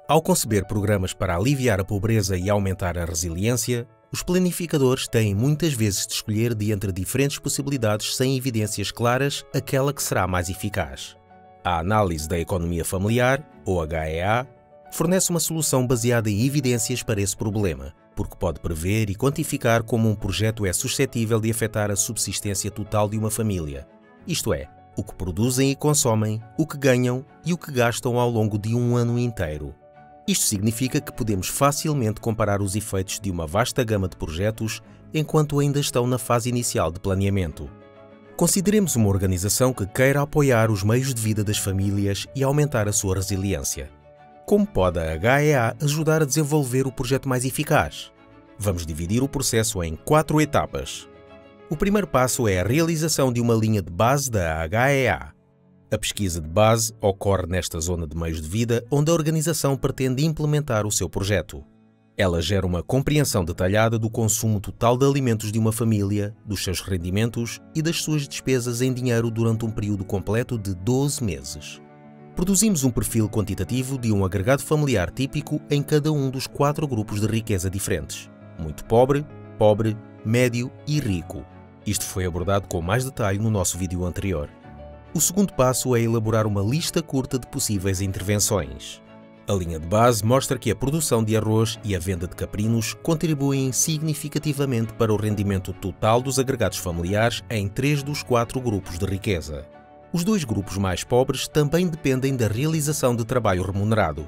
Ao conceber programas para aliviar a pobreza e aumentar a resiliência, os planificadores têm muitas vezes de escolher de entre diferentes possibilidades sem evidências claras aquela que será mais eficaz. A análise da economia familiar, ou HEA, fornece uma solução baseada em evidências para esse problema, porque pode prever e quantificar como um projeto é suscetível de afetar a subsistência total de uma família, isto é, o que produzem e consomem, o que ganham e o que gastam ao longo de um ano inteiro. Isto significa que podemos facilmente comparar os efeitos de uma vasta gama de projetos enquanto ainda estão na fase inicial de planeamento. Consideremos uma organização que queira apoiar os meios de vida das famílias e aumentar a sua resiliência. Como pode a HEA ajudar a desenvolver o projeto mais eficaz? Vamos dividir o processo em 4 etapas. O primeiro passo é a realização de uma linha de base da HEA. A pesquisa de base ocorre nesta zona de meios de vida onde a organização pretende implementar o seu projeto. Ela gera uma compreensão detalhada do consumo total de alimentos de uma família, dos seus rendimentos e das suas despesas em dinheiro durante um período completo de 12 meses. Produzimos um perfil quantitativo de um agregado familiar típico em cada um dos 4 grupos de riqueza diferentes: muito pobre, pobre, médio e rico. Isto foi abordado com mais detalhe no nosso vídeo anterior. O segundo passo é elaborar uma lista curta de possíveis intervenções. A linha de base mostra que a produção de arroz e a venda de caprinos contribuem significativamente para o rendimento total dos agregados familiares em 3 dos 4 grupos de riqueza. Os 2 grupos mais pobres também dependem da realização de trabalho remunerado.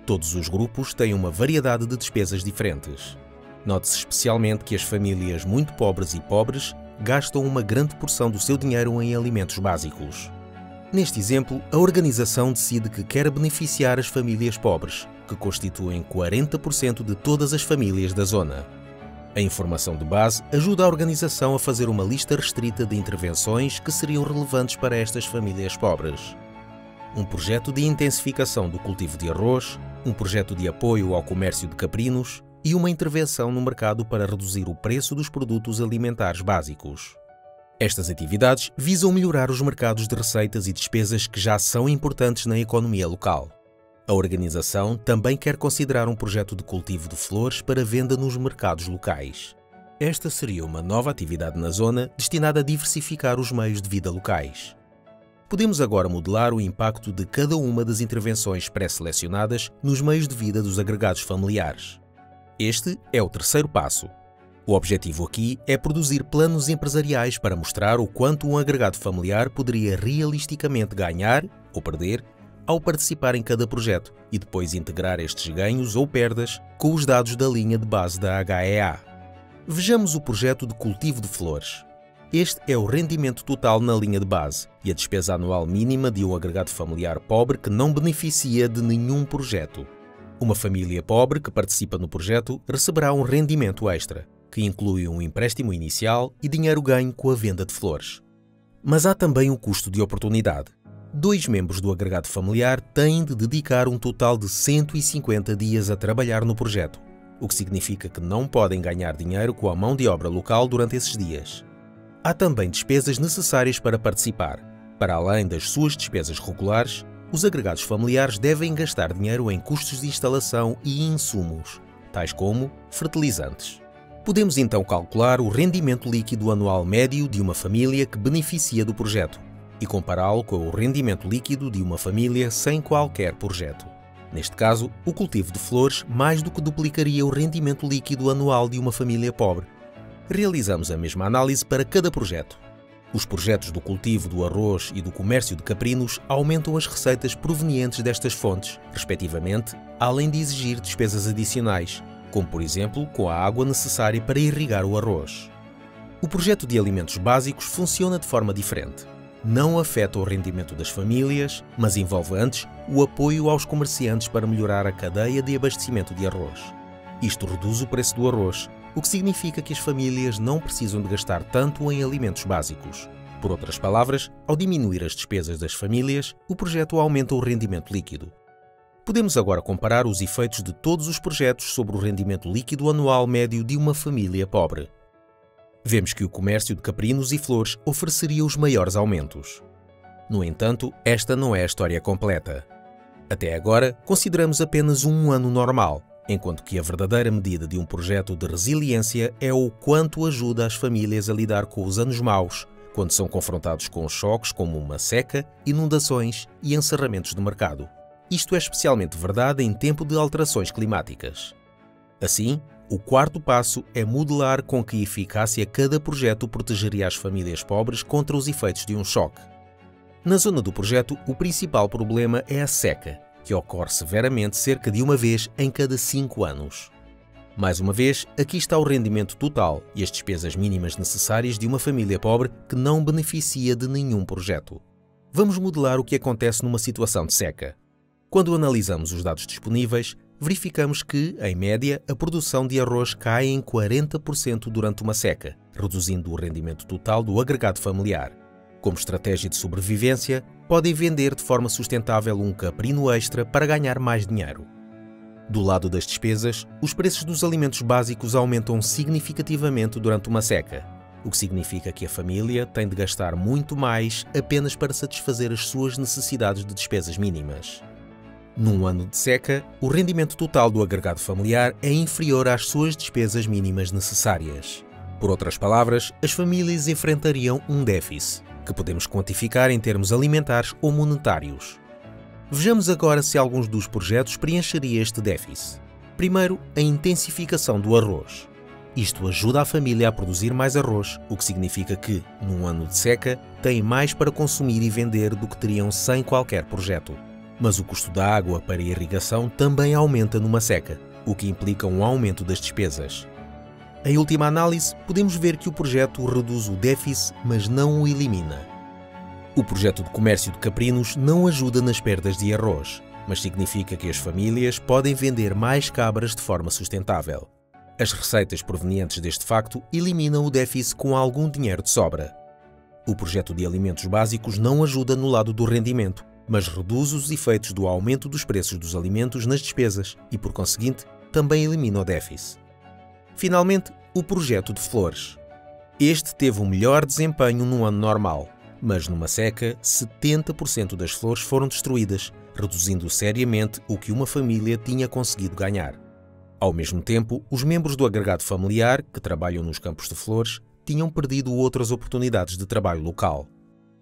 Todos os grupos têm uma variedade de despesas diferentes. Note-se especialmente que as famílias muito pobres e pobres gastam uma grande porção do seu dinheiro em alimentos básicos. Neste exemplo, a organização decide que quer beneficiar as famílias pobres, que constituem 40% de todas as famílias da zona. A informação de base ajuda a organização a fazer uma lista restrita de intervenções que seriam relevantes para estas famílias pobres. Um projeto de intensificação do cultivo de arroz, um projeto de apoio ao comércio de caprinos e uma intervenção no mercado para reduzir o preço dos produtos alimentares básicos. Estas atividades visam melhorar os mercados de receitas e despesas que já são importantes na economia local. A organização também quer considerar um projeto de cultivo de flores para venda nos mercados locais. Esta seria uma nova atividade na zona destinada a diversificar os meios de vida locais. Podemos agora modelar o impacto de cada uma das intervenções pré-selecionadas nos meios de vida dos agregados familiares. Este é o terceiro passo. O objetivo aqui é produzir planos empresariais para mostrar o quanto um agregado familiar poderia realisticamente ganhar ou perder ao participar em cada projeto e depois integrar estes ganhos ou perdas com os dados da linha de base da HEA. Vejamos o projeto de cultivo de flores. Este é o rendimento total na linha de base e a despesa anual mínima de um agregado familiar pobre que não beneficia de nenhum projeto. Uma família pobre que participa no projeto receberá um rendimento extra, que inclui um empréstimo inicial e dinheiro ganho com a venda de flores. Mas há também um custo de oportunidade. 2 membros do agregado familiar têm de dedicar um total de 150 dias a trabalhar no projeto, o que significa que não podem ganhar dinheiro com a mão de obra local durante esses dias. Há também despesas necessárias para participar. Para além das suas despesas regulares, os agregados familiares devem gastar dinheiro em custos de instalação e insumos, tais como fertilizantes. Podemos então calcular o rendimento líquido anual médio de uma família que beneficia do projeto e compará-lo com o rendimento líquido de uma família sem qualquer projeto. Neste caso, o cultivo de flores mais do que duplicaria o rendimento líquido anual de uma família pobre. Realizamos a mesma análise para cada projeto. Os projetos do cultivo do arroz e do comércio de caprinos aumentam as receitas provenientes destas fontes, respectivamente, além de exigir despesas adicionais, como por exemplo com a água necessária para irrigar o arroz. O projeto de alimentos básicos funciona de forma diferente. Não afeta o rendimento das famílias, mas envolve antes o apoio aos comerciantes para melhorar a cadeia de abastecimento de arroz. Isto reduz o preço do arroz, o que significa que as famílias não precisam de gastar tanto em alimentos básicos. Por outras palavras, ao diminuir as despesas das famílias, o projeto aumenta o rendimento líquido. Podemos agora comparar os efeitos de todos os projetos sobre o rendimento líquido anual médio de uma família pobre. Vemos que o comércio de caprinos e flores ofereceria os maiores aumentos. No entanto, esta não é a história completa. Até agora, consideramos apenas um ano normal, enquanto que a verdadeira medida de um projeto de resiliência é o quanto ajuda as famílias a lidar com os anos maus, quando são confrontados com choques como uma seca, inundações e encerramentos do mercado. Isto é especialmente verdade em tempo de alterações climáticas. Assim, o quarto passo é modelar com que eficácia cada projeto protegeria as famílias pobres contra os efeitos de um choque. Na zona do projeto, o principal problema é a seca, que ocorre severamente cerca de uma vez em cada 5 anos. Mais uma vez, aqui está o rendimento total e as despesas mínimas necessárias de uma família pobre que não beneficia de nenhum projeto. Vamos modelar o que acontece numa situação de seca. Quando analisamos os dados disponíveis, verificamos que, em média, a produção de arroz cai em 40% durante uma seca, reduzindo o rendimento total do agregado familiar. Como estratégia de sobrevivência, podem vender de forma sustentável um caprino extra para ganhar mais dinheiro. Do lado das despesas, os preços dos alimentos básicos aumentam significativamente durante uma seca, o que significa que a família tem de gastar muito mais apenas para satisfazer as suas necessidades de despesas mínimas. Num ano de seca, o rendimento total do agregado familiar é inferior às suas despesas mínimas necessárias. Por outras palavras, as famílias enfrentariam um déficit, que podemos quantificar em termos alimentares ou monetários. Vejamos agora se alguns dos projetos preencheria este déficit. Primeiro, a intensificação do arroz. Isto ajuda a família a produzir mais arroz, o que significa que, num ano de seca, têm mais para consumir e vender do que teriam sem qualquer projeto. Mas o custo da água para a irrigação também aumenta numa seca, o que implica um aumento das despesas. Em última análise, podemos ver que o projeto reduz o déficit, mas não o elimina. O projeto de comércio de caprinos não ajuda nas perdas de arroz, mas significa que as famílias podem vender mais cabras de forma sustentável. As receitas provenientes deste facto eliminam o déficit com algum dinheiro de sobra. O projeto de alimentos básicos não ajuda no lado do rendimento, mas reduz os efeitos do aumento dos preços dos alimentos nas despesas e, por conseguinte, também elimina o déficit. Finalmente, o projeto de flores. Este teve o melhor desempenho num ano normal, mas numa seca, 70% das flores foram destruídas, reduzindo seriamente o que uma família tinha conseguido ganhar. Ao mesmo tempo, os membros do agregado familiar, que trabalham nos campos de flores, tinham perdido outras oportunidades de trabalho local.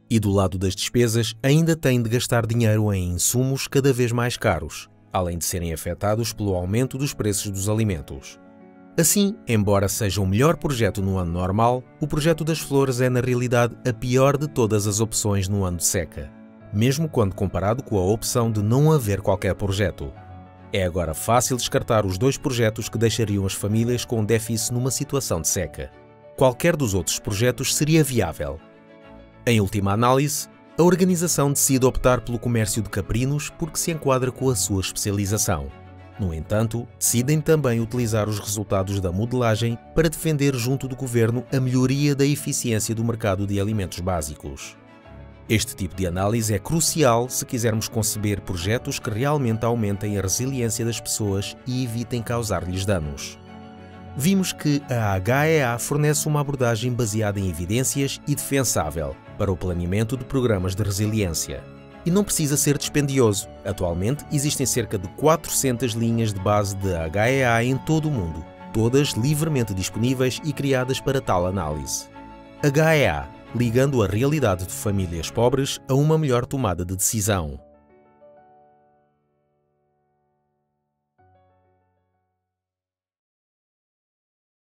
E do lado das despesas, ainda têm de gastar dinheiro em insumos cada vez mais caros, além de serem afetados pelo aumento dos preços dos alimentos. Assim, embora seja o melhor projeto no ano normal, o projeto das flores é na realidade a pior de todas as opções no ano de seca, mesmo quando comparado com a opção de não haver qualquer projeto. É agora fácil descartar os dois projetos que deixariam as famílias com déficit numa situação de seca. Qualquer dos outros projetos seria viável. Em última análise, a organização decide optar pelo comércio de caprinos porque se enquadra com a sua especialização. No entanto, decidem também utilizar os resultados da modelagem para defender junto do governo a melhoria da eficiência do mercado de alimentos básicos. Este tipo de análise é crucial se quisermos conceber projetos que realmente aumentem a resiliência das pessoas e evitem causar-lhes danos. Vimos que a HEA fornece uma abordagem baseada em evidências e defensável para o planeamento de programas de resiliência. E não precisa ser dispendioso. Atualmente, existem cerca de 400 linhas de base de HEA em todo o mundo, todas livremente disponíveis e criadas para tal análise. HEA, ligando a realidade de famílias pobres a uma melhor tomada de decisão.